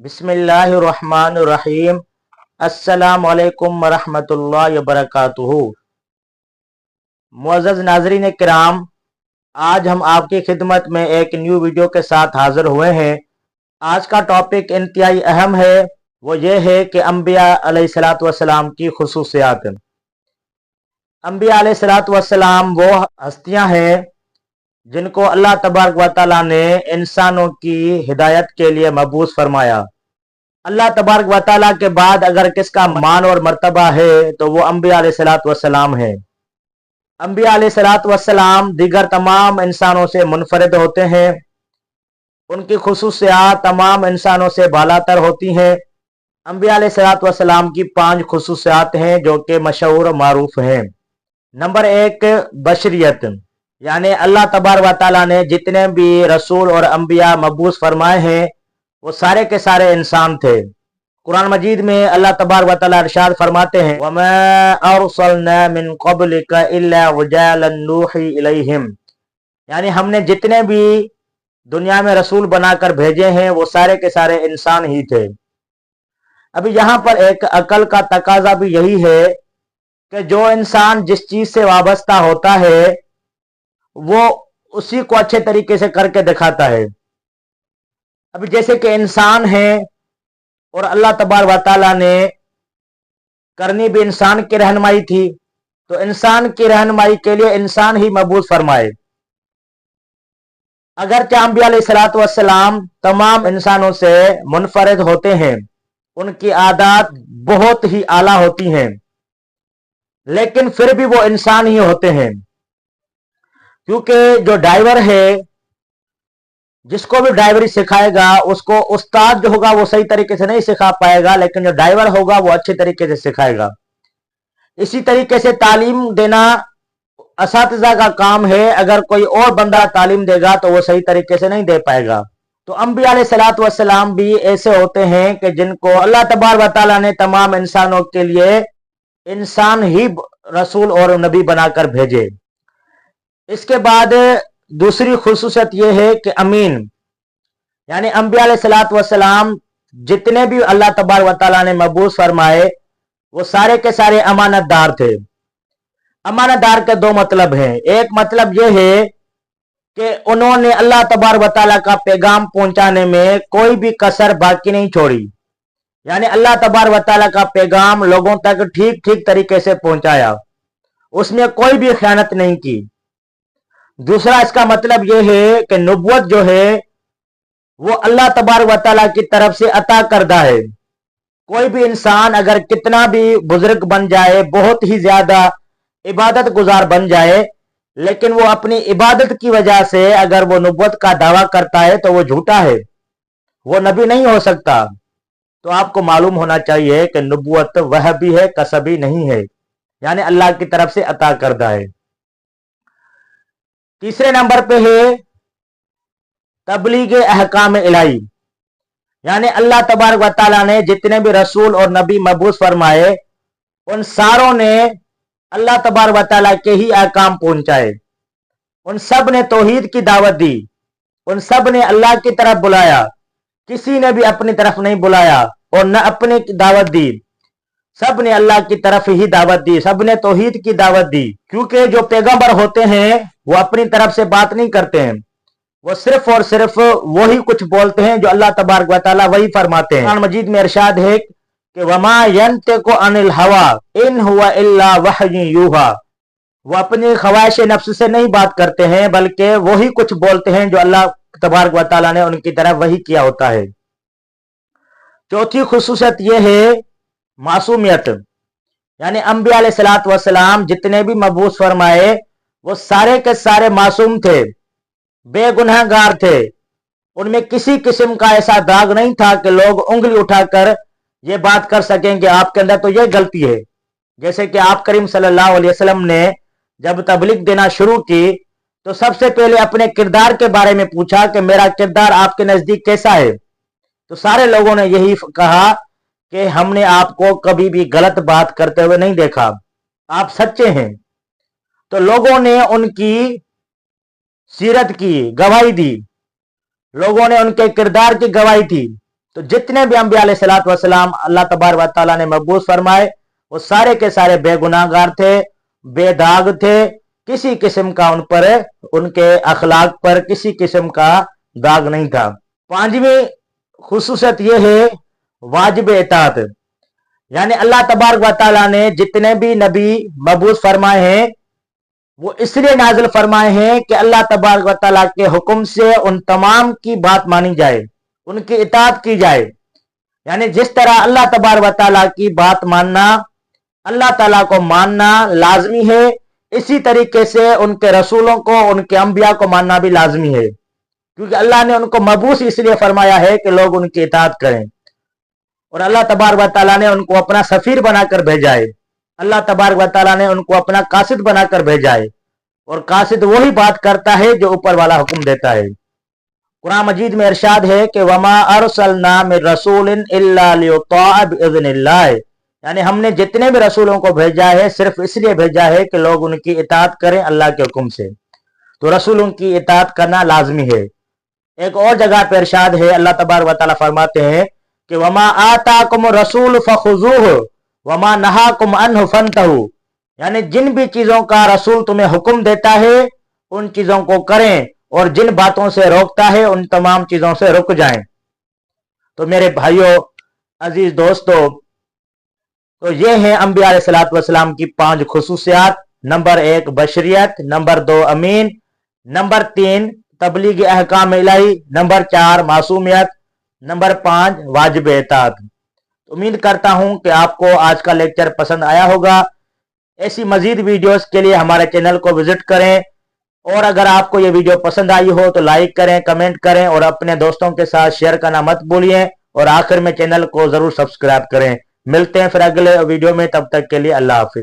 बिस्मिल्लाहिर्रहमानिर्रहीम। अस्सलामु अलैकुम वरहमतुल्लाहि वबरकातुहू। मुअज़्ज़ज़ नाज़रीन किराम, आज हम आपकी खिदमत में एक न्यू वीडियो के साथ हाजिर हुए हैं। आज का टॉपिक इंतहाई अहम है। वो ये है कि अंबिया अलैहिस्सलातु वस्सलाम की खुसूसियात। अंबिया अलैहिस्सलातु वस्सलाम वो हस्तियां हैं जिनको अल्लाह तबारक व तआला ने इंसानों की हिदायत के लिए मबूस फरमाया। अल्लाह तबारक व तआला के बाद अगर किसका मान और मर्तबा है तो वो अंबिया अलैहिस्सलातु वस्सलाम है। अंबिया अलैहिस्सलातु वस्सलाम दीगर तमाम इंसानों से मुनफरिद होते हैं। उनकी खुसूसियात तमाम इंसानों से बालातर होती हैं। अंबिया अलैहिस्सलातु वस्सलाम की 5 खुसूसियात हैं जो कि मशहूर मारूफ हैं। नंबर 1, बशरियत, यानी अल्लाह तबारक व तआला ने जितने भी रसूल और अंबिया मबूस फरमाए हैं वो सारे के सारे इंसान थे। कुरान मजीद में अल्लाह तबारक व तआला इरशाद फरमाते हैं, वमा अरसलना मिन क़ब्लिका इल्ला रिजालन नूही इलैहिम, यानी हमने जितने भी दुनिया में रसूल बनाकर भेजे हैं वो सारे के सारे इंसान ही थे। अभी यहाँ पर एक अकल का तकाजा भी यही है कि जो इंसान जिस चीज से वाबस्ता होता है वो उसी को अच्छे तरीके से करके दिखाता है। अभी जैसे कि इंसान है और अल्लाह तबारक व तआला ने करनी भी इंसान की रहनुमाई थी, तो इंसान की रहनुमाई के लिए इंसान ही मबूस फरमाए। अगर अंबिया अलैहिस्सलातु वस्सलाम तमाम इंसानों से मुनफरिद होते हैं, उनकी आदत बहुत ही आला होती हैं, लेकिन फिर भी वो इंसान ही होते हैं। क्योंकि जो ड्राइवर है, जिसको भी ड्राइवरी सिखाएगा उसको उस्ताद जो होगा वो सही तरीके से नहीं सिखा पाएगा, लेकिन जो ड्राइवर होगा वो अच्छे तरीके से सिखाएगा। इसी तरीके से तालीम देना असातिज़ा का काम है। अगर कोई और बंदा तालीम देगा तो वो सही तरीके से नहीं दे पाएगा। तो अंबिया अलैहिस्सलातु वस्सलाम भी ऐसे होते हैं कि जिनको अल्लाह तबारक व तआला ने तमाम इंसानों के लिए इंसान ही रसूल और नबी बनाकर भेजे। इसके बाद दूसरी खुसूसियत यह है कि अमीन, यानी अंबिया अलैहिस्सलातु वस्सलाम जितने भी अल्लाह तबारक व तआला ने मबूस फरमाए वो सारे के सारे अमानतदार थे। अमानतदार के 2 मतलब हैं। एक मतलब यह है कि उन्होंने अल्लाह तबारक व तआला का पैगाम पहुंचाने में कोई भी कसर बाकी नहीं छोड़ी, यानी अल्लाह तबारक व तआला का पैगाम लोगों तक ठीक ठीक तरीके से पहुंचाया, उसमें कोई भी खयानत नहीं की। दूसरा इसका मतलब यह है कि नबुवत जो है वो अल्लाह तबारक व तआला की तरफ से अता करदा है। कोई भी इंसान अगर कितना भी बुजुर्ग बन जाए, बहुत ही ज्यादा इबादत गुजार बन जाए, लेकिन वो अपनी इबादत की वजह से अगर वो नबुवत का दावा करता है तो वो झूठा है, वो नबी नहीं हो सकता। तो आपको मालूम होना चाहिए कि नबुवत वह भी है, कसबी नहीं है, यानी अल्लाह की तरफ से अता करदा है। तीसरे नंबर पे है तबलीग अहकाम इलाही, यानी अल्लाह तबारक व तआला ने जितने भी रसूल और नबी मबूस फरमाए उन सारों ने अल्लाह तबारक व तआला के ही अहकाम पहुंचाए। उन सब ने तौहीद की दावत दी, उन सब ने अल्लाह की तरफ बुलाया, किसी ने भी अपनी तरफ नहीं बुलाया और न अपनी दावत दी। सब ने अल्लाह की तरफ ही दावत दी, सब ने तौहीद की दावत दी। क्योंकि जो पैगंबर होते हैं वो अपनी तरफ से बात नहीं करते हैं, वो सिर्फ और सिर्फ वही कुछ बोलते हैं जो अल्लाह तबारक व तआला वही फरमाते हैं। कुरान मजीद में इरशाद है कि वमा यंतिकु अनिल हवा इन हुवा इल्ला वह्युन यूहा, वो अपनी ख्वाहिश नफ्स से नहीं बात करते हैं बल्कि वही कुछ बोलते हैं जो अल्लाह तबारक व तआला ने उनकी तरफ वही किया होता है। चौथी खुसूसियत यह है मासूमियत, यानी अंबिया अलैहिस्सलातु वस्सलाम जितने भी मबूस फरमाए वो सारे के सारे मासूम थे, बेगुनाहगार थे। उनमें किसी किस्म का ऐसा दाग नहीं था कि लोग उंगली उठाकर ये बात कर सकें कि आपके अंदर तो ये गलती है। जैसे कि आप करीम सल्लल्लाहु अलैहि वसल्लम ने जब तबलीग देना शुरू की तो सबसे पहले अपने किरदार के बारे में पूछा कि मेरा किरदार आपके नजदीक कैसा है। तो सारे लोगों ने यही कहा कि हमने आपको कभी भी गलत बात करते हुए नहीं देखा, आप सच्चे हैं। तो लोगों ने उनकी सीरत की गवाही दी, लोगों ने उनके किरदार की गवाही दी। तो जितने भी अंबिया अलैहिस्सलातु वस्सलाम अल्लाह तबारक व तआला ने मबूस फरमाए वो सारे के सारे बेगुनाहगार थे, बेदाग थे, किसी किस्म का उन पर, उनके अखलाक पर किसी किस्म का दाग नहीं था। पांचवी खुसूसियत यह है वाजिब इताअत, यानी अल्लाह तबारक व तआला ने जितने भी नबी मबूस फरमाए हैं वो इसलिए नाजिल फरमाए हैं कि अल्लाह तबारक व तआला के हुक्म से उन तमाम की बात मानी जाए, उनकी इताअत की जाए। यानी जिस तरह अल्लाह तबारक व तआला की बात मानना, अल्लाह ताला को मानना लाजमी है, इसी तरीके से उनके रसूलों को, उनके अंबिया को मानना भी लाजमी है, क्योंकि अल्लाह ने उनको मबूस इसलिए फरमाया है कि लोग उनकी इताअत करें। और अल्लाह तबारक व तआला ने उनको अपना सफीर बनाकर भेजा है, अल्लाह तबारक व तआला ने उनको अपना कासिद बनाकर भेजा है, और कासिद वही बात करता है जो ऊपर वाला हुक्म देता है। कुरान मजीद में इरशाद है कि वमा अरसलना मिन रसूलिन इल्ला लियुताअ बिइज़्निल्लाह, यानी हमने जितने भी रसूलों को भेजा है सिर्फ इसलिए भेजा है कि लोग उनकी इताअत करें अल्लाह के हुक्म से। तो रसूलों की इताअत करना लाजमी है। एक और जगह पर इरशाद है, अल्लाह तबारक व तआला फरमाते हैं कि वमा आताकुम रसूल फखुज़ूहु वमा नहाकुम अन्हु फंतहू, यानी जिन भी चीजों का रसूल तुम्हें हुक्म देता है उन चीजों को करें, और जिन बातों से रोकता है उन तमाम चीजों से रुक जाएं। तो मेरे भाइयों, अजीज दोस्तों, तो ये हैं अंबिया अलैहिस्सलातु वस्सलाम की 5 खुसूसियात। नंबर 1 बशरियत, नंबर 2 अमीन, नंबर 3 तबलीग अहकाम इलाही, नंबर 4 मासूमियत, नंबर 5 वाजिब इताअत। उम्मीद करता हूं कि आपको आज का लेक्चर पसंद आया होगा। ऐसी मजीद वीडियोस के लिए हमारे चैनल को विजिट करें, और अगर आपको ये वीडियो पसंद आई हो तो लाइक करें, कमेंट करें और अपने दोस्तों के साथ शेयर करना मत भूलिए, और आखिर में चैनल को जरूर सब्सक्राइब करें। मिलते हैं फिर अगले वीडियो में, तब तक के लिए अल्लाह हाफिज।